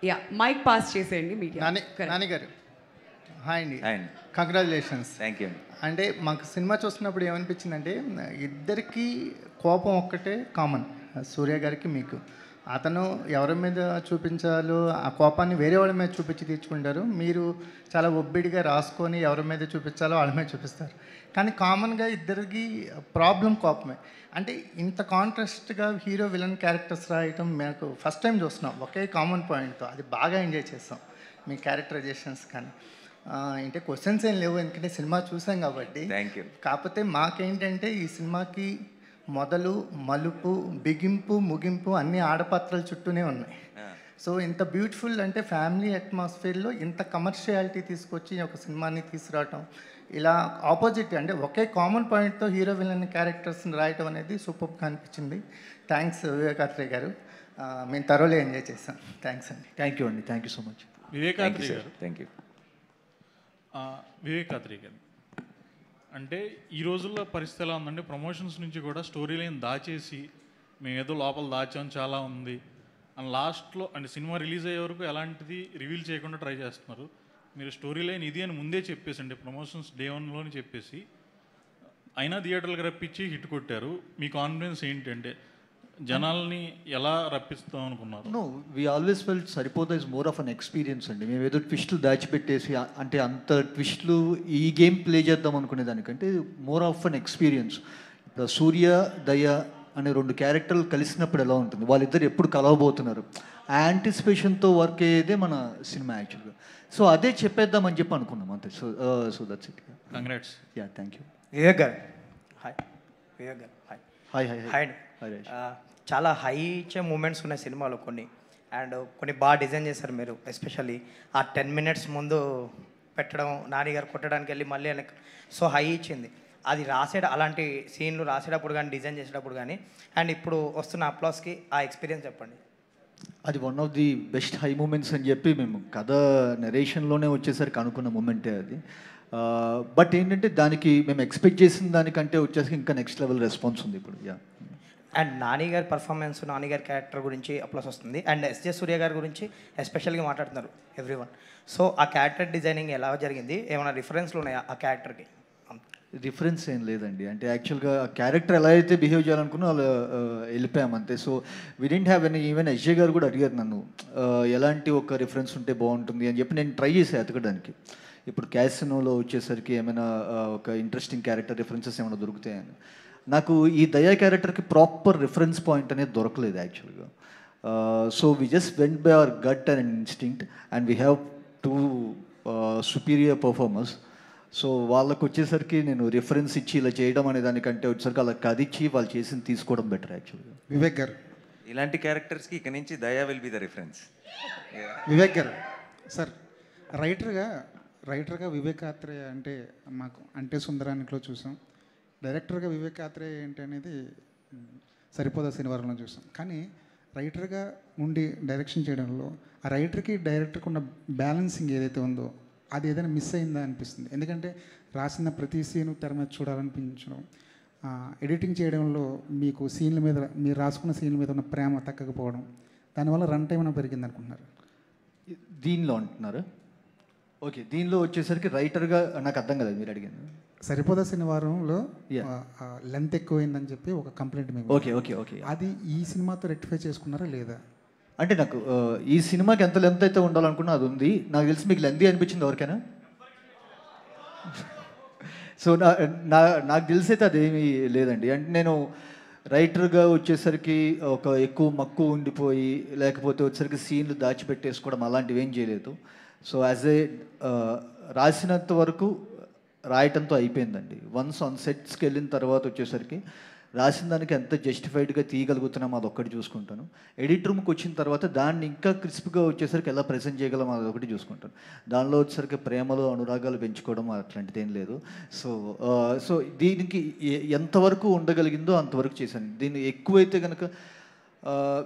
Yeah mic pass చేసేయండి media. Nani గారు hi అండి. And congratulations. Thank you. అంటే మాకు సినిమా చూస్తున్నప్పుడు ఏమనిపించిందంటే ఇద్దరికి కోపం ఒక్కటే కామన్, సూర్య గారికి మీకు. అతను ఎవరి మీద చూపించాలో ఆ కోపాన్ని వేరే వాళ్ళ మీద చూపించి తీర్చుకుంటారు, మీరు చాలా ఒబ్బిడిగా రాసుకొని ఎవరి మీద చూపించాలో వాళ్ళ మీద చూపిస్తారు. కానీ కామన్గా ఇద్దరికి ప్రాబ్లం కోపమే. అంటే ఇంత కాంట్రాస్ట్గా హీరో విలన్ క్యారెక్టర్స్ రాయటం మాకు ఫస్ట్ టైం చూస్తున్నాం ఒకే కామన్ పాయింట్తో. అది బాగా ఎంజాయ్ చేస్తాం మీ క్యారెక్టరైజేషన్స్. కానీ అంటే క్వశ్చన్స్ ఏం లేవు, ఎందుకంటే సినిమా చూసాం కాబట్టి. Thank you. కాకపోతే మాకేంటంటే ఈ సినిమాకి మొదలు మలుపు బిగింపు ముగింపు అన్ని ఆడపాత్రల చుట్టూనే ఉన్నాయి. సో ఇంత బ్యూటిఫుల్ అంటే ఫ్యామిలీ అట్మాస్ఫియర్లో ఇంత కమర్షియాలిటీ తీసుకొచ్చి ఒక సినిమాని తీసుకురావటం, ఇలా ఆపోజిట్ అంటే ఒకే కామన్ పాయింట్తో హీరో విలన్ క్యారెక్టర్స్ని రాయటం అనేది సూపర్గా అనిపించింది. థ్యాంక్స్ వివేకాత్రేయ గారు, మేము థరోలీ ఎంజాయ్ చేస్తాం. థ్యాంక్స్ అండి. థ్యాంక్ యూ అండి, thank you so much. Vivekatreya గారు, థ్యాంక్ యూ. వివేకాత్రేయ గారు అంటే ఈ రోజుల్లో పరిస్థితి ఎలా ఉందంటే ప్రమోషన్స్ నుంచి కూడా స్టోరీ లైన్ దాచేసి మేము ఏదో లోపల దాచాం చాలా ఉంది అండ్ లాస్ట్లో అంటే సినిమా రిలీజ్ అయ్యే వరకు ఎలాంటిది రివీల్ చేయకుండా ట్రై చేస్తున్నారు. మీరు స్టోరీ లైన్ ఇది అని ముందే చెప్పేసి అంటే ప్రమోషన్స్ డే 1లోనే చెప్పేసి అయినా థియేటర్లకు రప్పించి హిట్ కొట్టారు. మీ కాన్ఫిడెన్స్ ఏంటంటే జనాల్ని ఎలా రప్పిస్తాం అనుకున్నారు? No, we always felt Saripodhaa is more of an experience అండి. మేము ఏదో ట్విస్టులు దాచిపెట్టేసి అంటే అంత ట్విస్టులు ఈ గేమ్ ప్లే చేద్దాం అనుకునే దానికంటే మోర్ ఆఫ్ అన్ ఎక్స్పీరియన్స్. ఇప్పుడు సూర్య దయ అనే 2 క్యారెక్టర్లు కలిసినప్పుడు ఎలా ఉంటుంది, వాళ్ళిద్దరు ఎప్పుడు కలవబోతున్నారు, ఆ యాంటిసిపేషన్తో వర్క్ అయ్యేదే మన సినిమా యాక్చువల్గా. సో అదే చెప్పేద్దామని చెప్పి అనుకున్నాం అంతే. So that's it. Congrats. Yeah thank you. Vivek గారు హాయ్. వివేక్ గారు hi. Hi hi hi hi. చాలా హై ఇచ్చే మూమెంట్స్ ఉన్నాయి సినిమాలో కొన్ని, అండ్ కొన్ని బాగా డిజైన్ చేశారు మీరు. ఎస్పెషల్లీ ఆ 10 minutes ముందు పెట్టడం, నాని గారు కొట్టడానికి వెళ్ళి మళ్ళీ వెనక్కి, సో హై ఇచ్చింది. అది అలాంటి సీన్లు రాసేటప్పుడు కానీ డిజైన్ చేసేటప్పుడు కానీ అండ్ ఇప్పుడు వస్తున్న అప్లాస్కి ఆ ఎక్స్పీరియన్స్ చెప్పండి. అది one of the best high moments అని చెప్పి మేము కథ నెరేషన్లోనే వచ్చేసరికి అనుకున్న మూమెంటే అది. బట్ ఏంటంటే దానికి మేము ఎక్స్పెక్ట్ చేసిన దానికంటే వచ్చేసరికి ఇంకా నెక్స్ట్ లెవెల్ రెస్పాన్స్ ఉంది ఇప్పుడు. యా. అండ్ నాని గారి పర్ఫార్మెన్స్, నాని గారి క్యారెక్టర్ గురించి అప్లాస్ వస్తుంది. అండ్ ఎస్జే సూర్య గారి గురించి ఎస్పెషల్గా మాట్లాడుతున్నారు ఎవ్రీవన్. సో ఆ క్యారెక్టర్ డిజైనింగ్ ఎలా జరిగింది, ఏమైనా రిఫరెన్స్లు ఉన్నాయా ఆ క్యారెక్టర్కి? రిఫరెన్స్ ఏం లేదండి. అంటే యాక్చువల్గా క్యారెక్టర్ ఎలా అయితే బిహేవ్ చేయాలనుకున్నా అలా వెళ్ళిపోయాం అంతే. So we didn't have any. Even SJ గారు కూడా అడిగారు నన్ను ఎలాంటి ఒక రిఫరెన్స్ ఉంటే బాగుంటుంది అని చెప్పి నేను ట్రై చేసాను ఎతకడానికి. ఇప్పుడు క్యాసినోలో వచ్చేసరికి ఏమైనా ఒక ఇంట్రెస్టింగ్ క్యారెక్టర్ రిఫరెన్సెస్ ఏమైనా దొరుకుతాయని. నాకు ఈ దయా క్యారెక్టర్కి ప్రాపర్ రిఫరెన్స్ పాయింట్ అనేది దొరకలేదు యాక్చువల్గా. So we just went by our gut and instinct and we have 2 superior performers. So వాళ్ళకు వచ్చేసరికి నేను రిఫరెన్స్ ఇచ్చి ఇలా చేయడం అనే దానికంటే వచ్చేసరికి అలా కదిచ్చి వాళ్ళు చేసింది తీసుకోవడం బెటర్ యాక్చువల్గా. వివేక్ గారు, ఇలాంటి క్యారెక్టర్స్కి ఇక నుంచి దయా will be the reference. Vivek గారు సార్, రైటర్గా వివేకాత్రేయ అంటే మాకు అంటే సుందరానికిలో చూసాం, డైరెక్టర్గా వివేకాత్రేయ ఏంటి అనేది సరిపోదా శనివారంలో చూసాం. కానీ రైటర్గా ఉండి డైరెక్షన్ చేయడంలో ఆ రైటర్కి డైరెక్టర్కి ఉన్న బ్యాలెన్సింగ్ ఏదైతే ఉందో అది ఏదైనా మిస్ అయిందా అనిపిస్తుంది. ఎందుకంటే రాసిన ప్రతి సీను తెర మీద చూడాలనిపించడం, ఎడిటింగ్ చేయడంలో మీకు సీన్ల మీద మీరు రాసుకున్న సీన్ల మీద ఉన్న ప్రేమ తగ్గకపోవడం, దానివల్ల రన్ టైం అయినా పెరిగింది అనుకుంటున్నారు. దీనిలో అంటున్నారు. ఓకే, దీనిలో వచ్చేసరికి రైటర్గా నాకు అర్థం కదా మీరు అడిగింది. సరిపోదా శనివారంలో లెంత్ ఎక్కువైందని చెప్పి ఒక కంప్లైంట్ మేము. Okay okay okay. అది ఈ సినిమాతో రెక్టిఫై చేసుకున్నారా లేదా? అంటే నాకు ఈ సినిమాకి ఎంత లెంత్ అయితే ఉండాలనుకున్నా అది ఉంది. నాకు తెలిసి మీకు లెంతీ అనిపించింది ఎవరికైనా? సో నాకు తెలిసి అయితే అదేమీ లేదండి. అంటే నేను రైటర్గా వచ్చేసరికి ఒక ఎక్కువ మక్కువ ఉండిపోయి లేకపోతే వచ్చేసరికి సీన్లు దాచిపెట్టేసుకోవడం అలాంటివి ఏం చేయలేదు. సో యాజ్ ఏ రాసినంత వరకు రాయటంతో అయిపోయిందండి. వన్స్ ఆన్ సెట్స్కి వెళ్ళిన తర్వాత వచ్చేసరికి రాసిన దానికి ఎంత జస్టిఫైడ్గా తీయగలుగుతున్నామో అదొక్కటి చూసుకుంటాను. ఎడిట్ రూమ్కి వచ్చిన తర్వాత దాన్ని ఇంకా క్రిస్ప్గా వచ్చేసరికి ఎలా ప్రజెంట్ చేయగలం అదొకటి చూసుకుంటాను. దానిలో వచ్చేసరికి ప్రేమలు అనురాగాలు పెంచుకోవడం అట్లాంటిది ఏం లేదు. సో దీనికి ఎంతవరకు ఉండగలిగిందో అంతవరకు చేశాను. దీన్ని ఎక్కువైతే కనుక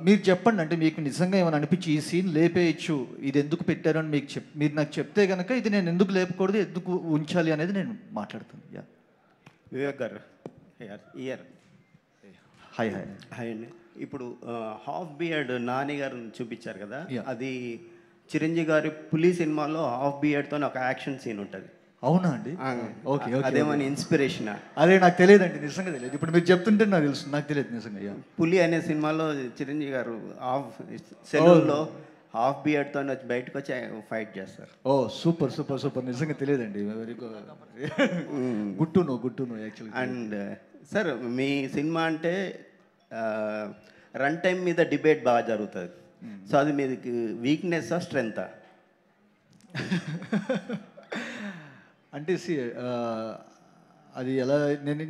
మీరు చెప్పండి, అంటే మీకు నిజంగా ఏమైనా అనిపించి ఈ సీన్ లేపేయచ్చు, ఇది ఎందుకు పెట్టారు అని మీరు నాకు చెప్తే కనుక ఇది నేను ఎందుకు లేపకూడదు, ఎందుకు ఉంచాలి అనేది నేను మాట్లాడుతాను. యా. వివేక్ గారు ఇయర్ హాయ్ హాయ్ హాయ్ అండి. ఇప్పుడు హాఫ్ బియర్డ్ నాని గారిని చూపించారు కదా, అది చిరంజీవి గారి పులి సినిమాలో హాఫ్ బియర్డ్తో ఒక యాక్షన్ సీన్ ఉంటుంది. అవునా అండి? ఓకే, అదేమని ఇన్స్పిరేషన్? అదే నాకు తెలియదండి, నిజంగా తెలియదు. ఇప్పుడు మీరు చెప్తుంటే నాకు తెలుసు, నాకు తెలియదు నిజంగా. పులి అనే సినిమాలో చిరంజీవి గారు సెలవుల్లో హాఫ్ బియర్డ్తో బయటకు వచ్చి ఫైట్ చేస్తారు. ఓ సూపర్ సూపర్ సూపర్, నిజంగా తెలియదండి. Very good to know actually. And sir, me cinema అంటే రన్ టైం మీద డిబేట్ బాగా జరుగుతుంది. సో అది మీది వీక్నెస్సా స్ట్రెంగ్తా? అంటే అది ఎలా,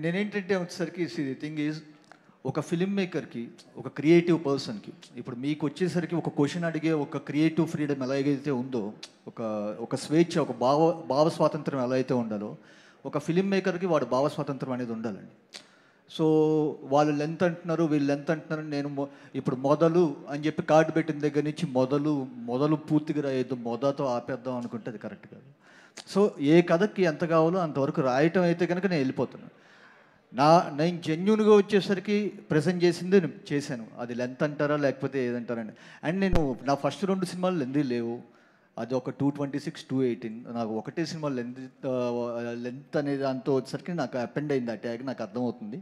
నేనేంటంటే వచ్చేసరికి థింగ్ ఈజ్, ఒక ఫిల్మ్ మేకర్కి, ఒక క్రియేటివ్ పర్సన్కి, ఇప్పుడు మీకు వచ్చేసరికి ఒక క్వశ్చన్ అడిగే ఒక క్రియేటివ్ ఫ్రీడమ్ ఎలాగైతే ఉందో, ఒక స్వేచ్ఛ, ఒక భావ స్వాతంత్రం ఎలా అయితే ఉండాలో, ఒక ఫిల్మ్ మేకర్కి వాడు భావ స్వాతంత్రం అనేది ఉండాలండి. సో వాళ్ళు లెంత్ అంటున్నారు, వీళ్ళు లెంత్ అంటున్నారు. నేను ఇప్పుడు మొదలు అని చెప్పి కార్డు పెట్టిన దగ్గర నుంచి మొదలు పూర్తిగా రాయొద్దు, మొదతో ఆపేద్దాం అనుకుంటే అది కరెక్ట్ కాదు. సో ఏ కథకి ఎంత కావాలో అంతవరకు రాయటం అయితే కనుక నేను వెళ్ళిపోతున్నాను. నేను జెన్యున్గా వచ్చేసరికి ప్రజెంట్ చేసింది నేను చేశాను. అది లెంత్ అంటారా లేకపోతే ఏదంటారండి. అండ్ నేను నా ఫస్ట్ 2 సినిమాలు లెంత్ లేవు. అది ఒక 226, 218. నాకు ఒకటే సినిమా లెంత్ అనేది అంతా వచ్చేసరికి నాకు అపెండ్ అయింది. ఆ ట్యాగ్ నాకు అర్థమవుతుంది.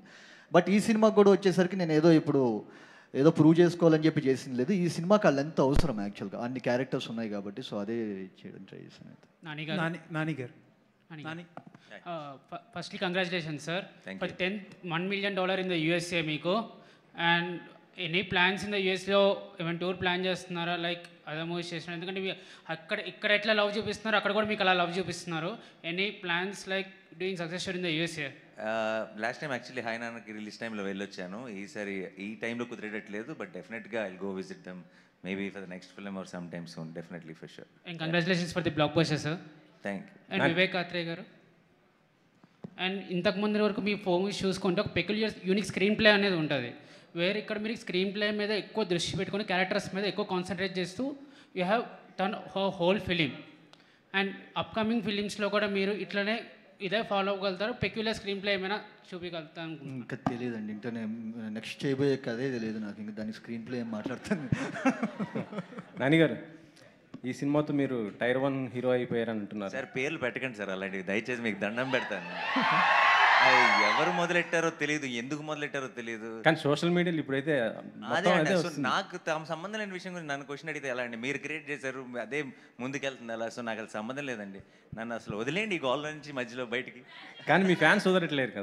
బట్ ఈ సినిమాకి కూడా వచ్చేసరికి నేను ఏదో ప్రూవ్ చేసుకోవాలని చెప్పి చేసింది లేదు. ఈ సినిమాకి ఆ లెంత్ అవసరం యాక్చువల్గా, అన్ని క్యారెక్టర్స్ ఉన్నాయి కాబట్టి. సో అదే చేయడం ట్రై చేశాను. Firstly congratulations sir for the 1 million in the USA మీకు. And any plans in the యూఎస్లో ఏమైనా టూర్ ప్లాన్ చేస్తున్నారా, లైక్ అదర్ మూవీస్ చేస్తున్నారు? ఎందుకంటే ఇక్కడ ఎట్లా లవ్ చూపిస్తున్నారు, అక్కడ కూడా మీకు అలా లవ్ చూపిస్తున్నారు. Any plans like doing success in the USA? Last time actually Hi నాన్నకి రిలీజ్ టైంలో వెళ్ళొచ్చాను. ఈసారి ఈ టైంలో కుదిరేటట్లేదు, బట్ డెఫినెట్గా I go visit them maybe for the next film or some time soon. Definitely for sure. And congratulations for the blockbuster sir. Thank you. And Vivek Athreya గారు, and ఇంతకుముందు వరకు మీ మూవీస్ చూసుకుంటే ఒక పెక్యులియర్ యూనిక్ స్క్రీన్ ప్లే అనేది ఉంటుంది. వేరే ఇక్కడ మీరు స్క్రీన్ ప్లే మీద ఎక్కువ దృష్టి పెట్టుకొని క్యారెక్టర్స్ మీద ఎక్కువ కాన్సన్ట్రేట్ చేస్తూ you have turn whole film. And upcoming ఫిలిమ్స్లో కూడా మీరు ఇదే ఫాలో అవ్వగలుగుతారు? పెక్యులర్ స్క్రీన్ ప్లే ఏమైనా చూపించగలుగుతాను? ఇంకా తెలియదండి. ఇంకా నేను నెక్స్ట్ చేయబోయే కదే తెలియదు నాకు. ఇంకా దానికి స్క్రీన్ ప్లే ఏం మాట్లాడతాను. నానిగారు, ఈ సినిమాతో మీరు టైర్ 1 హీరో అయిపోయారని అంటున్నారు సార్. పేర్లు పెట్టకండి సార్ అలాంటివి, దయచేసి మీకు దండం పెడతాను. ఎవరు మొదలెట్టారో తెలియదు, ఎందుకు మొదలెట్టారో తెలియదు. కానీ సోషల్ మీడియాలో ఇప్పుడైతే నాకు సంబంధం లేని విషయం గురించి నన్ను క్వశ్చన్ అడిగితే ఎలా అండి? మీరు క్రియేట్ చేశారు, అదే ముందుకెళ్తుంది అలా. సో నాకు అసలు సంబంధం లేదండి. నన్ను అసలు వదిలేండి ఈ గోల్ నుంచి మధ్యలో బయటికి. కానీ మీ ఫ్యాన్స్ వదలట్లేరు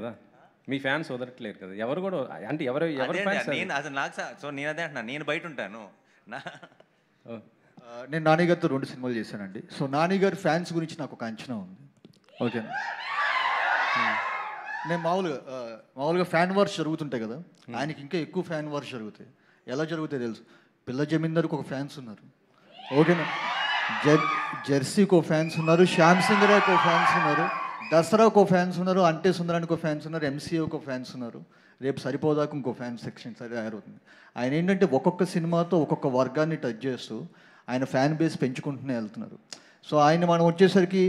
కదా, ఎవరు కూడా. అంటే ఎవరు నేను అసలు నాకు సో నేను అదే అంటున్నా, నేను బయట ఉంటాను. నేను నానిగారితో 2 సినిమాలు చేశానండి. సో నానిగారి ఫ్యాన్స్ గురించి నాకు ఒక అంచనా ఉంది. ఓకేనా? నేను మామూలుగా ఫ్యాన్ వార్స్ జరుగుతుంటాయి కదా, ఆయనకి ఇంకా ఎక్కువ ఫ్యాన్ వార్స్ జరుగుతాయి. ఎలా జరుగుతాయి తెలుసు? పిల్ల జమీందార్కి ఒక ఫ్యాన్స్ ఉన్నారు. ఓకేనా? జెర్సీకి ఒక ఫ్యాన్స్ ఉన్నారు, శ్యామ్ సింగ్ రాయ్కి ఒక ఫ్యాన్స్ ఉన్నారు, దసరాకు ఒక ఫ్యాన్స్ ఉన్నారు, అంటే సుందరానికి ఒక ఫ్యాన్స్ ఉన్నారు, ఎంసీఏకి ఒక ఫ్యాన్స్ ఉన్నారు. రేపు సరిపోదాకు ఇంకో ఫ్యాన్ సెక్షన్ తయారవుతుంది. ఆయన ఏంటంటే ఒక్కొక్క సినిమాతో ఒక్కొక్క వర్గాన్ని టచ్ చేస్తూ ఆయన ఫ్యాన్ బేస్ పెంచుకుంటూనే వెళ్తున్నారు. సో ఆయన మనం వచ్చేసరికి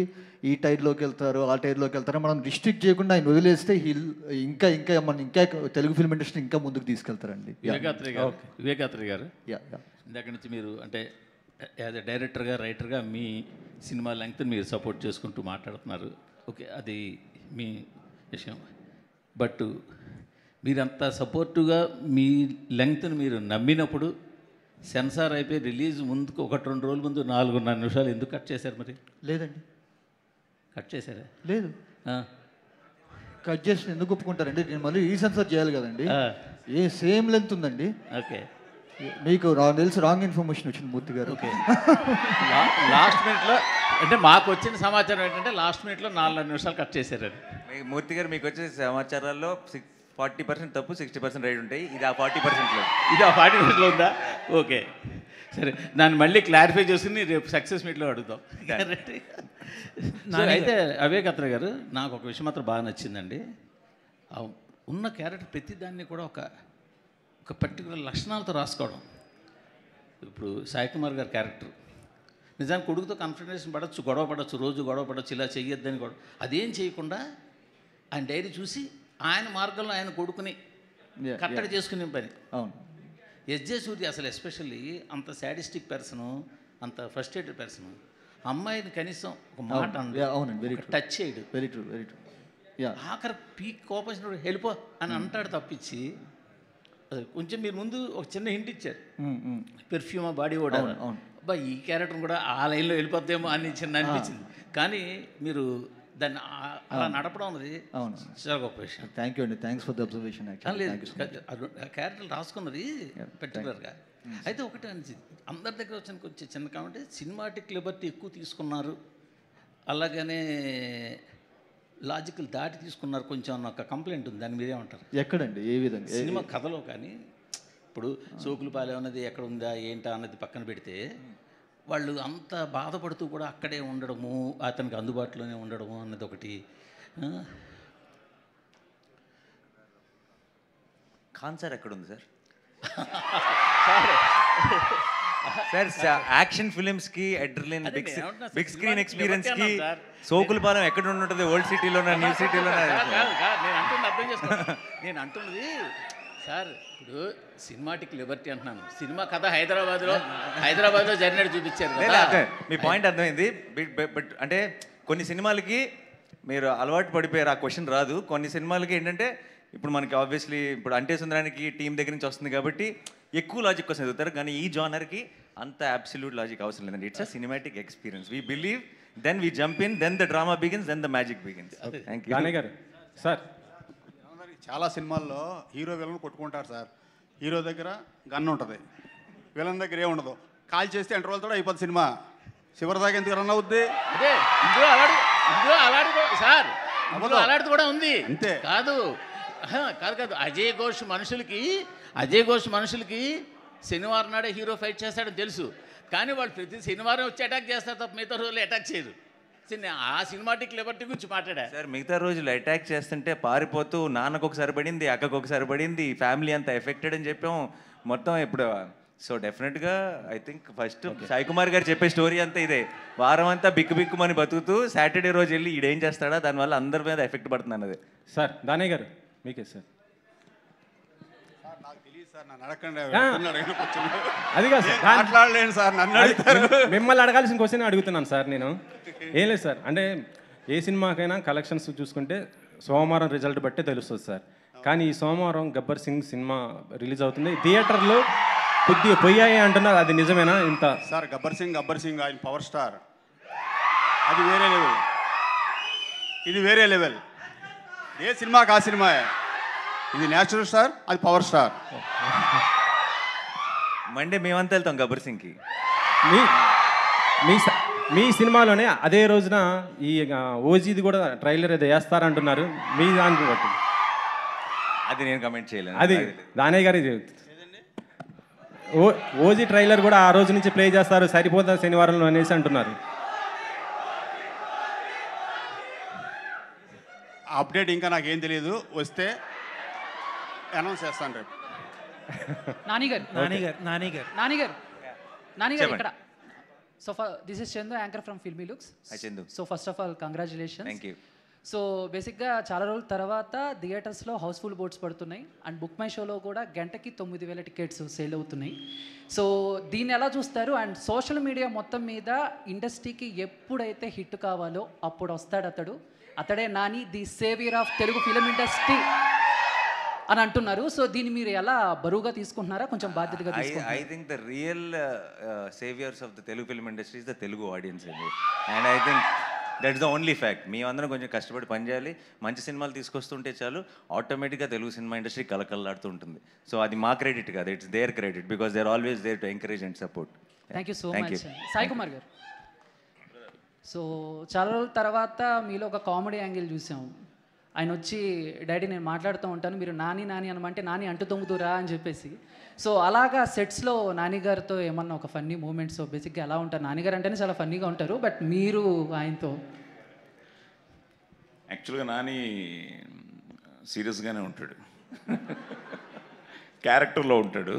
ఈ టైర్లోకి వెళ్తారు, ఆ టైర్లోకి వెళ్తారు, మనం రిస్ట్రిక్ట్ చేయకుండా ఆయన వదిలేస్తే ఇంకా తెలుగు ఫిల్మ్ ఇండస్ట్రీ ఇంకా ముందుకు తీసుకెళ్తారండి. వివేకాత్రి గారు, ఇందాక నుంచి మీరు అంటే యాజ్ ఎ డైరెక్టర్గా, రైటర్గా మీ సినిమా లెంగ్త్ని మీరు సపోర్ట్ చేసుకుంటూ మాట్లాడుతున్నారు. ఓకే, అది మీ విషయం. బట్ మీరంత సపోర్టుగా మీ లెంగ్త్ని మీరు నమ్మినప్పుడు సెన్సార్ అయిపోయి రిలీజ్ ముందుకు 1-2 రోజుల ముందు 4.5 నిమిషాలు ఎందుకు కట్ చేశారు? మరి లేదండి, కట్ చేశారా? లేదు. కట్ చేసి ఎందుకు ఒప్పుకుంటారండి? నేను మళ్ళీ సెన్సార్ చేయాలి కదండి. సేమ్ లెంత్ ఉందండి. ఓకే, మీకు తెలిసి రాంగ్ ఇన్ఫర్మేషన్ వచ్చింది మూర్తి గారు. ఓకే, లాస్ట్ మినిట్లో అంటే మాకు వచ్చిన సమాచారం ఏంటంటే లాస్ట్ మినిట్లో 4.5 నిమిషాలు కట్ చేశారు. మూర్తి గారు, మీకు వచ్చే సమాచారాల్లో 40% తప్పు, 60% రైట్ ఉంటాయి. ఇది ఆ 40%లో, ఇది ఆ 40%లో ఉందా? ఓకే, సరే, దాన్ని మళ్ళీ క్లారిఫై చేసుకుని రేపు సక్సెస్ మీట్లో అడుగుతాం. అయితే వివేకాత్రి గారు, నాకు ఒక విషయం మాత్రం బాగా నచ్చిందండి. ఉన్న క్యారెక్టర్ ప్రతిదాన్ని కూడా ఒక పర్టికులర్ లక్షణాలతో రాసుకోవడం. ఇప్పుడు సాయి కుమార్ గారి క్యారెక్టర్ నిజానికి కొడుకుతో కన్ఫ్రంటేషన్ పడవచ్చు, గొడవ పడవచ్చు, రోజు గొడవ పడవచ్చు, ఇలా చెయ్యొద్దని గొడవ, అదేం చేయకుండా ఆయన డైరీ చూసి ఆయన మార్గంలో ఆయన కొడుకుని కట్టడి చేసుకునే పని. అవును. ఎస్జే సూర్య అసలు ఎస్పెషల్లీ అంత శాడిస్టిక్ పర్సను అంత ఫ్రస్ట్రేటెడ్ పర్సన్. అమ్మాయిని కనీసం ఒక మాట అవునండి, వెరీ టచ్ చేయడు. Very true, very true. ఆఖరి పీక్ కోపం వచ్చినప్పుడు వెళ్ళిపో అని అంటాడు తప్పించి, అది కొంచెం మీరు ముందు ఒక చిన్న హింట్ ఇచ్చారు, పెర్ఫ్యూమ్ బాడీ కూడా. అబ్బా ఈ క్యారెక్టర్ కూడా ఆ లైన్లో వెళ్ళిపోద్దేమో అని చిన్న అనిపించింది. కానీ మీరు దాన్ని అలా నడపడం అనేది చాలా గొప్ప విషయం. థ్యాంక్ యూ అండి, థ్యాంక్స్ ఫర్ ద అబ్జర్వేషన్. క్యారెక్టర్లు రాసుకున్నది పర్టికులర్గా. అయితే ఒకటే అనిచింది, అందరి దగ్గర వచ్చిన కొంచెం చిన్న కామెంట్, సినిమాటిక్ లిబర్టీ ఎక్కువ తీసుకున్నారు, అలాగనే లాజికల్ దాటి తీసుకున్నారు కొంచెం అన్న ఒక కంప్లైంట్ ఉంది. దాని మీరేమంటారు? ఎక్కడండి, ఏ విధంగా? సినిమా కథలో కానీ ఇప్పుడు సోకులపాలెం అన్నది ఎక్కడ ఉందా ఏంటా అన్నది పక్కన పెడితే, వాళ్ళు అంత బాధపడుతూ కూడా అక్కడే ఉండడము, అతనికి అందుబాటులోనే ఉండడము అన్నది ఒకటి. ఖాన్ సార్ ఎక్కడ ఉంది సార్? సార్ యాక్షన్ ఫిలిమ్స్కి అడ్రిలిన్ బిగ్ స్క్రీన్ ఎక్స్పీరియన్స్కి సోకులపాలెం ఎక్కడ ఉంటుంది? ఓల్డ్ సిటీలోనా, న్యూ సిటీలోనా? నేను అంటున్నది సార్, ఇప్పుడు సినిమాటిక్ లిబర్టీ అంటున్నాను. సినిమా కథ హైదరాబాద్లో జరిగినట్టు చూపించారు కదా. మీ పాయింట్ అర్థమైంది. బట్ అంటే కొన్ని సినిమాలకి మీరు అలవాటు పడిపోయారు, ఆ క్వశ్చన్ రాదు. కొన్ని సినిమాలకి ఏంటంటే ఇప్పుడు మనకి ఆబ్వియస్లీ ఇప్పుడు అంటే సుందరానికి టీం దగ్గర నుంచి వస్తుంది కాబట్టి ఎక్కువ లాజిక్ కోసం ఎదుగుతారు. కానీ ఈ జానర్కి అంత అబ్సల్యూట్ లాజిక్ అవసరం లేదండి. It's a cinematic experience. We believe, then we jump in, then the drama begins, then the magic begins. Thank you. Danayya గారు సార్, చాలా సినిమాల్లో హీరో విలన్ కొట్టుకుంటారు సార్. హీరో దగ్గర గన్ ఉంటుంది, విలన్ దగ్గర ఏముండదు. కాల్ చేస్తే ఇంటర్వల్ కూడా అయిపోతుంది సినిమా. చివరి దాకా ఎందుకు రన్ అవుద్ది? అదే ఇందులో అలాంటిది కూడా ఉంది. అంతే కాదు అజయ్ ఘోష్ మనుషులకి శనివారం నాడే హీరో ఫైట్ చేస్తాడని తెలుసు. కానీ వాళ్ళు ప్రతి శనివారం వచ్చి అటాక్ చేస్తారు తప్ప మిగతా రోజులు అటాక్ చేయరు. ఆ సినిమాటిక్ లిబర్టీ గురించి మాట్లాడా సార్. మిగతా రోజులు అటాక్ చేస్తుంటే పారిపోతూ నాన్నకు ఒకసారి పడింది, అక్కకు ఒకసారి పడింది, ఫ్యామిలీ అంతా ఎఫెక్టెడ్ అని చెప్పాం మొత్తం. ఇప్పుడు సో డెఫినెట్గా I think first Sai Kumar గారు చెప్పే స్టోరీ అంతా ఇదే. వారం అంతా బిక్కుమని బతుకుతూ సాటర్డే రోజు వెళ్ళి ఈడేం చేస్తాడా, దానివల్ల అందరి మీద ఎఫెక్ట్ పడుతుంది అన్నది. సార్ దానయ్య గారు మీకే సార్. అది కాదు సార్, మాట్లాడలేను సార్, నన్ను మిమ్మల్ని అడగాల్సిన క్వశ్చన్ అడుగుతున్నాను సార్ నేను. ఏం లేదు సార్, అంటే ఏ సినిమాకైనా కలెక్షన్స్ చూసుకుంటే సోమవారం రిజల్ట్ బట్టే తెలుస్తుంది సార్. కానీ ఈ సోమవారం గబ్బర్ సింగ్ సినిమా రిలీజ్ అవుతుంది, థియేటర్లో కొద్దిగా పోయాయి అంటున్నారు, అది నిజమేనా? ఇంత సార్ గబ్బర్ సింగ్ ఆయన పవర్ స్టార్, అది వేరే లెవెల్, ఇది వేరే లెవెల్. ఏ సినిమాకి ఆ సినిమా, ఇది న్యాచురల్ స్టార్, అది పవర్ స్టార్. మండే మేమంతా వెళ్తాం గబ్బర్ సింగ్కి. మీ సినిమాలోనే అదే రోజున ఈ ఓజీది కూడా ట్రైలర్ ఏదో వేస్తారంటున్నారు, మీ దానికి బట్టి. అది నేను కమెంట్ చేయలేను. అది దానయ్య గారి ఓజీ ట్రైలర్ కూడా ఆ రోజు నుంచి ప్లే చేస్తారు, సరిపోతా శనివారంలో అనేసి అంటున్నారు. అప్డేట్ ఇంకా నాకేం తెలియదు, వస్తే అనౌన్స్ చేస్తాను రేపు. నానిగారు ఇక్కడ. So this is Chandu, anchor from filmy looks. So first of all congratulations. Thank you. So బేసిక్గా చాలా రోజుల తర్వాత థియేటర్స్లో హౌస్ఫుల్ బోర్డ్స్ పడుతున్నాయి అండ్ బుక్ మై షోలో కూడా గంటకి 9,000 టికెట్స్ సేల్ అవుతున్నాయి. సో దీన్ని ఎలా చూస్తారు? అండ్ సోషల్ మీడియా మొత్తం మీద ఇండస్ట్రీకి ఎప్పుడైతే హిట్ కావాలో అప్పుడు వస్తాడు అతడే Nani, the saviour of Telugu film industry అని అంటున్నారు. సో దీన్ని మీరు ఎలా బరువుగా తీసుకుంటున్నారా, కొంచెం బాధ్యతగా తీసుకుంటున్నారా? I think the real saviours of the Telugu film industry is the Telugu audience అండి. And I think that's the only fact. మేమందరం కొంచెం కష్టపడి పనిచేయాలి, మంచి సినిమాలు తీసుకొస్తుంటే చాలు, ఆటోమేటిక్గా తెలుగు సినిమా ఇండస్ట్రీ కలకల్లాడుతూ ఉంటుంది. సో అది మా క్రెడిట్ కాదు, it's their credit, because they are always there to encourage and support. Thank you so much. Sai Kumar గారు, సో చాలా రోజుల తర్వాత మీలో ఒక కామెడీ యాంగిల్ చూసాము. ఆయన వచ్చి డాడీ నేను మాట్లాడుతూ ఉంటాను, మీరు నాని అనమంటే నాని అంటు తొంగుతురా అని చెప్పేసి. సో అలాగా సెట్స్లో నానిగారితో ఏమన్నా ఒక ఫన్నీ మూమెంట్స్ బేసిక్గా ఎలా ఉంటారు? నానిగారు అంటేనే చాలా ఫన్నీగా ఉంటారు, బట్ మీరు ఆయనతో? యాక్చువల్గా నాని సీరియస్గానే ఉంటాడు, క్యారెక్టర్లో ఉంటాడు.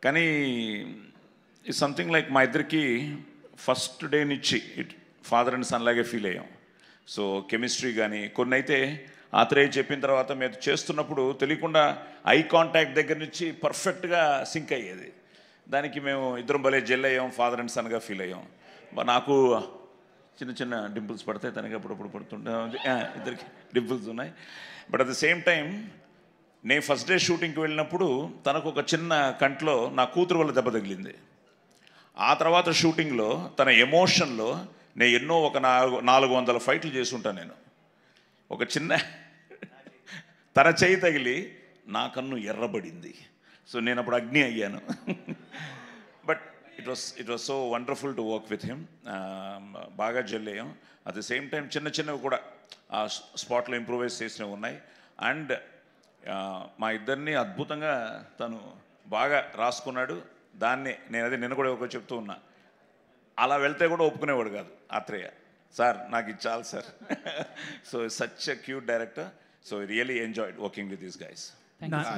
కానీ ఇట్స్ సంథింగ్ లైక్ మా ఇద్దరికి ఫస్ట్ డే నుంచి ఫాదర్ అండ్ సన్ లాగే ఫీల్ అయ్యాం. సో కెమిస్ట్రీ కానీ కొన్ని అయితే ఆత్రేయ చెప్పిన తర్వాత మేము చేస్తున్నప్పుడు తెలియకుండా ఐ కాంటాక్ట్ దగ్గర నుంచి పర్ఫెక్ట్గా సింక్ అయ్యేది. దానికి మేము ఇద్దరం భలే జెల్ అయ్యాం, ఫాదర్ అండ్ సన్గా ఫీల్ అయ్యాం. నాకు చిన్న చిన్న డింపుల్స్ పడతాయి, తనకి అప్పుడప్పుడు పడుతుంటే ఇద్దరికి డింపుల్స్ ఉన్నాయి. But at the same time నేను ఫస్ట్ డే షూటింగ్కి వెళ్ళినప్పుడు తనకు ఒక చిన్న కంట్లో నా కూతురు వల్ల దెబ్బ తగిలింది. ఆ తర్వాత షూటింగ్లో తన ఎమోషన్లో నేను ఎన్నో ఒక 400 ఫైట్లు చేసి ఉంటాను. నేను ఒక చిన్న తన చేయి తగిలి నా కన్ను ఎర్రబడింది. సో నేను అప్పుడు అగ్ని అయ్యాను. But it was so wonderful to work with him. బాగా జెల్ అయ్యాం. అట్ ద సేమ్ టైం చిన్న చిన్నవి కూడా ఆ స్పాట్లో ఇంప్రూవైజ్ చేసినవి ఉన్నాయి. అండ్ మా ఇద్దరిని అద్భుతంగా తను బాగా రాసుకున్నాడు. దాన్ని నేను అదే నిన్న కూడా ఒక చెప్తూ ఉన్నా, అలా వెళ్తే కూడా ఒప్పుకునేవాడు కాదు ఆత్రేయ. సార్ నాకు ఇది చాలు sir. So such a cute director. So really enjoyed working with this guys.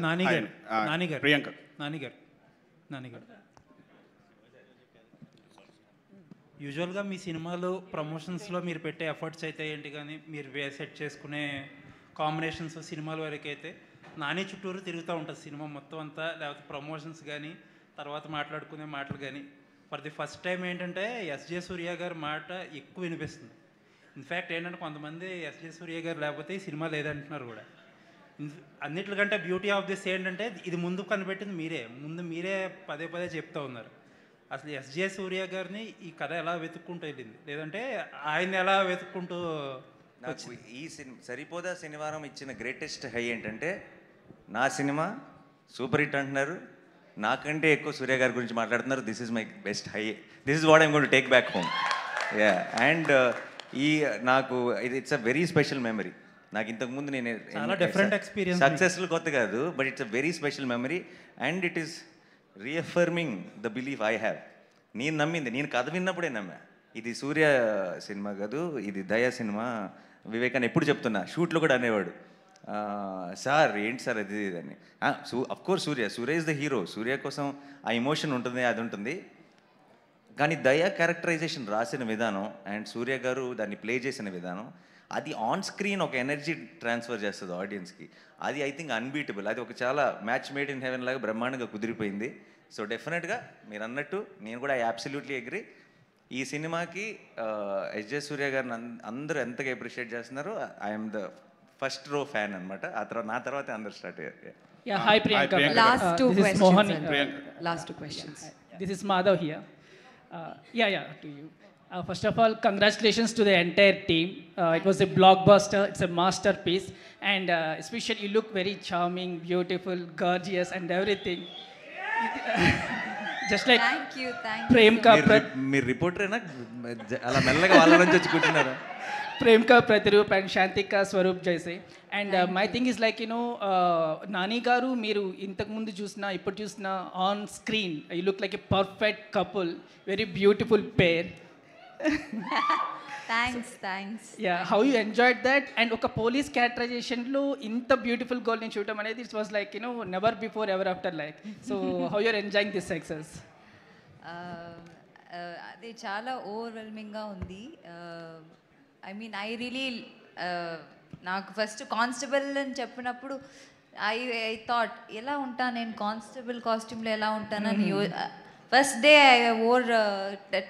నానిగారు యూజువల్గా మీ సినిమాలో ప్రమోషన్స్లో మీరు పెట్టే ఎఫర్ట్స్ అయితే ఏంటి, కానీ మీరు సెట్ చేసుకునే కాంబినేషన్స్ సినిమాల వరకు అయితే నాని చుట్టూరు తిరుగుతూ ఉంటుంది సినిమా మొత్తం అంతా, లేకపోతే ప్రమోషన్స్ కానీ తర్వాత మాట్లాడుకునే మాటలు కానీ. ఫర్ ది ఫస్ట్ టైం ఏంటంటే ఎస్జే సూర్య గారి మాట ఎక్కువ వినిపిస్తుంది. ఇన్ఫ్యాక్ట్ ఏంటంటే కొంతమంది ఎస్జే సూర్య గారు లేకపోతే ఈ సినిమా లేదంటున్నారు కూడా. అన్నిటికంటే బ్యూటీ ఆఫ్ దిస్ ఏంటంటే ఇది ముందు కనిపెట్టింది మీరే పదే పదే చెప్తూ ఉన్నారు. అసలు ఎస్జే సూర్య గారిని ఈ కథ ఎలా వెతుక్కుంటూ వెళ్ళింది, లేదంటే ఆయన ఎలా వెతుక్కుంటూ? నాకు ఈ సరిపోదా శనివారం ఇచ్చిన గ్రేటెస్ట్ హై ఏంటంటే, నా సినిమా సూపర్ హిట్ అంటున్నారు, నాకంటే ఎక్కువ సూర్య గారి గురించి మాట్లాడుతున్నారు. This is my best high. This is what I'm going to take back home. Yeah. And నాకు it's a very special memory. నాకు ఇంతకుముందు నేను డిఫరెంట్ ఎక్స్పీరియన్స్, సక్సెస్ఫుల్ కొత్త కాదు, but it's a very special memory. And it is reaffirming the belief I have. నేను కథ విన్నప్పుడే నమ్మా ఇది సూర్య సినిమా కాదు, ఇది దయా సినిమా. వివేకాన్ని ఎప్పుడు చెప్తున్నా, షూట్లో కూడా అనేవాడు, సార్ ఏంటి సార్ అది అని. Of course Surya is the hero. Surya కోసం ఆ ఎమోషన్ ఉంటుంది, అది ఉంటుంది. కానీ దయా క్యారెక్టరైజేషన్ రాసిన విధానం అండ్ సూర్య గారు దాన్ని ప్లే చేసిన విధానం, అది ఆన్ స్క్రీన్ ఒక ఎనర్జీ ట్రాన్స్ఫర్ చేస్తుంది ఆడియన్స్కి. అది ఐ థింక్ అన్బీటబుల్. అది ఒక చాలా మ్యాచ్ మేడ్ ఇన్ హెవెన్ లాగా బ్రహ్మాండంగా కుదిరిపోయింది. సో డెఫినెట్గా మీరు అన్నట్టు నేను కూడా అబ్సల్యూట్లీ అగ్రీ. ఈ సినిమాకి ఎస్జే సూర్య గారిని అందరూ ఎంతగా అప్రిషియేట్ చేస్తున్నారు. I'm the first row fan అనమాట. ఆ తర్వాత నా తర్వాత అందరు స్టార్ట్ అయ్యారు. Hi Priyanka. Last two questions. Mohan. Last two questions. This is Madhav here. To you. First of all, congratulations to the entire team. It was a blockbuster. It's a masterpiece. And especially you look very charming, beautiful, gorgeous and everything. Just like Thank you. Priyanka. మీరు రిపోర్టరేనా? అలా మెల్లగా వాళ్ళ నుంచి వచ్చి కూర్చున్నారా? Premka Pratharup and Shantika Swarup Jaise. And my thing is like, Nani Garu, Miru, Intakmundu Chusna, Ippu Chusna, on screen, you look like a perfect couple, very beautiful pair. Thanks. Yeah, how you enjoyed that? And oka police characterization lo inta beautiful girl ni shootam anedi, it was like, never before, ever after like. So how you're enjoying this success? అది చాలా ఓవర్వెల్మింగ్గా ఉంది. I mean I really నాకు first constable అని చెప్పినప్పుడు I thought ఎలా ఉంటాను నేను constable కాస్ట్యూమ్లో ఎలా ఉంటానని. First day I wore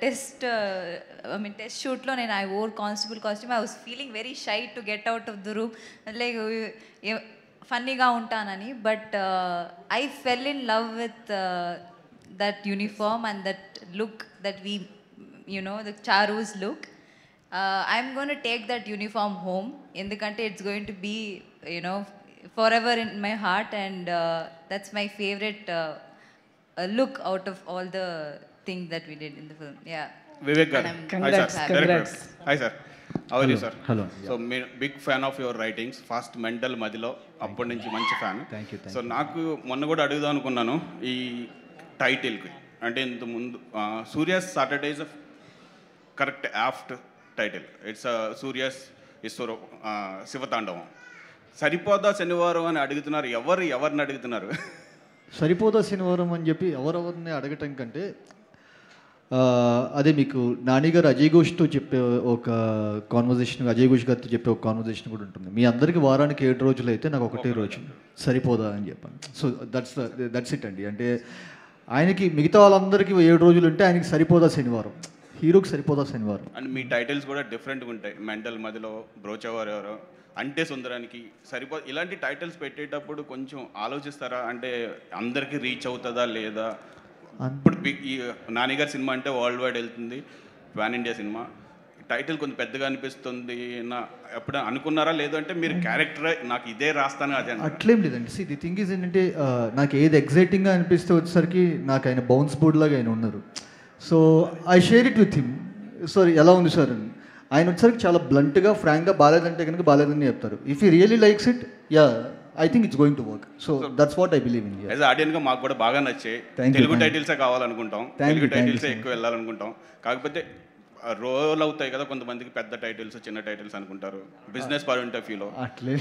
test షూట్లో నేను I wore constable costume. I was feeling very shy to get out of the room, like ఫన్నీగా ఉంటానని. But I fell in love with that uniform and that look that we the చారూస్ look. I'm going to take that uniform home ఎందుకంటే it's going to be forever in my heart, and that's my favorite look out of all the things that we did in the film. Yeah. Vivek garu. Congrats. Hi sir. How are you sir? Hello. So big fan of your writings. Fast mental madilo అప్పటి నుంచి మంచి fan. So నాకు మొన్న కూడా అడుగుదాం అనుకున్నాను ఈ టైటిల్కి. అంటే ఇంత ముందు Surya's Saturdays correct apt title. It's Surya's ఈశ్వర శివతాండవం. సరిపోదా శనివారం అని అడుగుతున్నారు. ఎవరిని అడుగుతున్నారు? సరిపోదా శనివారం అని చెప్పి ఎవరెవరిని అడగటం కంటే, అదే మీకు నానిగారు అజయ్ ఘోష్తో చెప్పే ఒక కాన్వర్జేషన్, అజయ్ ఘోష్ గారితో చెప్పే ఒక కాన్వర్జేషన్ కూడా ఉంటుంది. మీ అందరికీ వారానికి 7 రోజులు అయితే నాకు ఒకటే రోజు సరిపోదా అని చెప్పాను. సో దట్స్ ఇట్ అండి. అంటే ఆయనకి మిగతా వాళ్ళందరికీ 7 రోజులు ఉంటే ఆయనకి సరిపోదా శనివారం, హీరోకి సరిపోదా శనివారం. అండ్ మీ టైటిల్స్ కూడా డిఫరెంట్గా ఉంటాయి. మెంటల్ మదిలో, బ్రోచవారు ఎవరో, అంటే సుందరానికి ఇలాంటి టైటిల్స్ పెట్టేటప్పుడు కొంచెం ఆలోచిస్తారా? అంటే అందరికీ రీచ్ అవుతుందా లేదా? ఇప్పుడు ఈ నానిగారి సినిమా అంటే వరల్డ్ వైడ్ వెళ్తుంది, పాన్ ఇండియా సినిమా, టైటిల్ కొంచెం పెద్దగా అనిపిస్తుంది ఎప్పుడు అనుకున్నారా? లేదంటే మీరు క్యారెక్టర్ నాకు ఇదే రాస్తాను అదే అట్లేం లేదండి. ది థింగ్ ఈజ్ ఏంటంటే నాకు ఏది ఎగ్జైటింగ్గా అనిపిస్తే వచ్చేసరికి నాకు ఆయన బౌన్స్ బోర్డ్ లాగా ఆయన ఉన్నారు. So I share it with him. Sir ఎలా ఉంది సార్ అని ఆయన వచ్చేసరికి చాలా బ్లంట్గా ఫ్రాంక్గా బాగాలేదంటే కనుక బాగాలేదని చెప్తారు. If you really likes it, yeah I think it's going to work. So that's what I believe in. As ఆడియన్గా మాకు కూడా బాగా నచ్చాయి. తెలుగు టైటిల్సే కావాలనుకుంటాం, తెలుగు టైటిల్సే ఎక్కువ వెళ్ళాలనుకుంటాం. కాకపోతే రోల్ అవుతాయి కదా కొంతమందికి, పెద్ద టైటిల్స్ చిన్న టైటిల్స్ అనుకుంటారు బిజినెస్ పాయింట్ ఆఫ్ వ్యూలో. అట్లే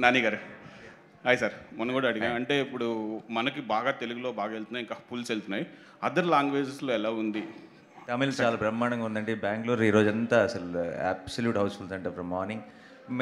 నానిగారు హాయ్ సార్, మొన్న కూడా అడిగా, అంటే ఇప్పుడు మనకి బాగా తెలుగులో బాగా వెళ్తున్నాయి, ఇంకా పుల్స్ వెళ్తున్నాయి, అదర్ లాంగ్వేజెస్లో ఎలా ఉంది? తమిళ్ చాలా బ్రహ్మాండంగా ఉందండి. బెంగళూరు ఈరోజంతా అసలు అబ్సల్యూట్ హౌస్ఫుల్స్ అంటే ఫ్రమ్ మార్నింగ్.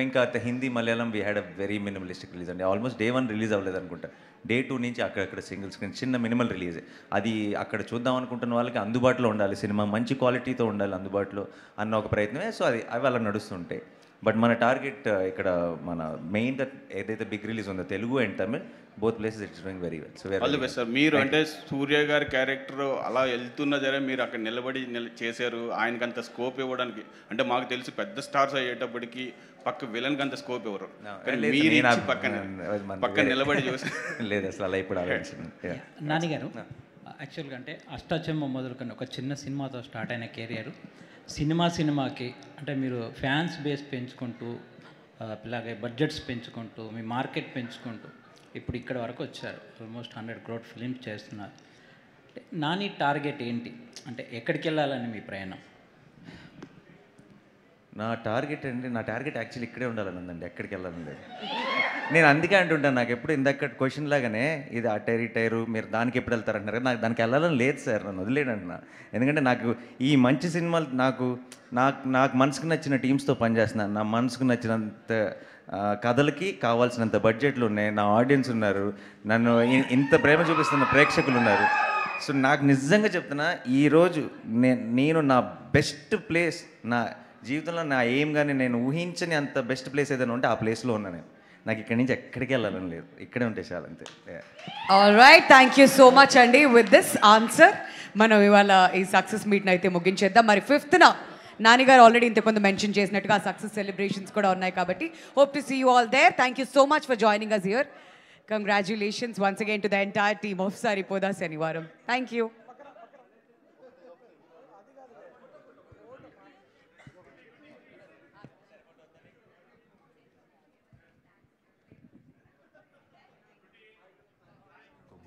ఇంకా Hindi, Malayalam we had a very minimalistic release అండి. ఆల్మోస్ట్ Day 1 రిలీజ్ అవ్వలేదు అనుకుంటా. Day 2 నుంచి అక్కడక్కడ సింగిల్ స్క్రీన్ చిన్న మినిమల్ రిలీజ్. అది అక్కడ చూద్దాం అనుకుంటున్న వాళ్ళకి అందుబాటులో ఉండాలి, సినిమా మంచి క్వాలిటీతో ఉండాలి అందుబాటులో అన్న ఒక ప్రయత్నమే. సో అవి అలా నడుస్తుంటాయి. బట్ మన టార్గెట్ ఇక్కడ మన మెయిన్ ఏదైతే బిగ్ రిలీజ్ ఉందో Telugu and Tamil, both places it's doing very well. So all the best sir. మీరు అంటే సూర్య గారి క్యారెక్టర్ అలా వెళ్తున్న జరే మీరు అక్కడ నిలబడి చేశారు, ఆయనకి అంత స్కోప్ ఇవ్వడానికి. అంటే మాకు తెలిసి పెద్ద స్టార్స్ అయ్యేటప్పటికి పక్క విలన్కి అంత స్కోప్ ఇవ్వరు, పక్కన నిలబడి చూసి లేదు అసలు అలా ఇప్పుడు నానిగారు యాక్చువల్గా అంటే అష్టాచెమ్మ మొదలుకొని ఒక చిన్న సినిమాతో స్టార్ట్ అయిన కెరియర్ సినిమాకి అంటే మీరు ఫ్యాన్స్ బేస్ పెంచుకుంటూ ఇలాగే బడ్జెట్స్ పెంచుకుంటూ మీ మార్కెట్ పెంచుకుంటూ ఇప్పుడు ఇక్కడ వరకు వచ్చారు. ఆల్మోస్ట్ 100 crore ఫిలిమ్స్ చేస్తున్నారు. నాని టార్గెట్ ఏంటి, అంటే ఎక్కడికి వెళ్ళాలని మీ ప్రయాణం? నా టార్గెట్ యాక్చువల్లీ ఇక్కడే ఉండాలని ఉందండి, ఎక్కడికి వెళ్ళాలని లేదు. నేను అందుకే అంటుంటాను, నాకు ఎప్పుడు ఇందాక క్వశ్చన్ లాగానే ఇది ఆ టైరు మీరు దానికి ఎప్పుడు వెళ్తారంటున్నారు కదా, నాకు దానికి వెళ్ళాలని లేదు సార్, నన్ను వదిలేడు అంటున్నా. ఎందుకంటే నాకు ఈ మంచి సినిమాలు నాకు మనసుకు నచ్చిన టీమ్స్తో పనిచేస్తున్నాను, నా మనసుకు నచ్చినంత కథలకి కావాల్సినంత బడ్జెట్లు ఉన్నాయి, నా ఆడియన్స్ ఉన్నారు, నన్ను ఇంత ప్రేమ చూపిస్తున్న ప్రేక్షకులు ఉన్నారు. సో నాకు నిజంగా చెప్తున్నా, ఈరోజు నేను నా బెస్ట్ ప్లేస్, నా జీవితంలో నా ఎయిమ్ కానీ నేను ఊహించని అంత బెస్ట్ ప్లేస్ ఏదైనా ఉంటే ఆ ప్లేస్లో ఉన్నా నేను. నాకు ఇక్కడి నుంచి ఎక్కడికి వెళ్ళాలని లేదు, ఇక్కడే ఉంటే చాలు అంతే. All right, thank you so much అండి. విత్ దిస్ ఆన్సర్ మనం ఇవాళ ఈ సక్సెస్ మీట్ని అయితే ముగించేద్దాం. మరి 5th నానిగారు ఆల్రెడీ ఇంతకుముందు మెన్షన్ చేసినట్టుగా సక్సెస్ సెలబ్రేషన్స్ కూడా ఉన్నాయి కాబట్టి hope to see you all there. Thank you so much for joining us here. Congratulations once again to the entire team of Saripodhaa Sanivaaram. Thank you.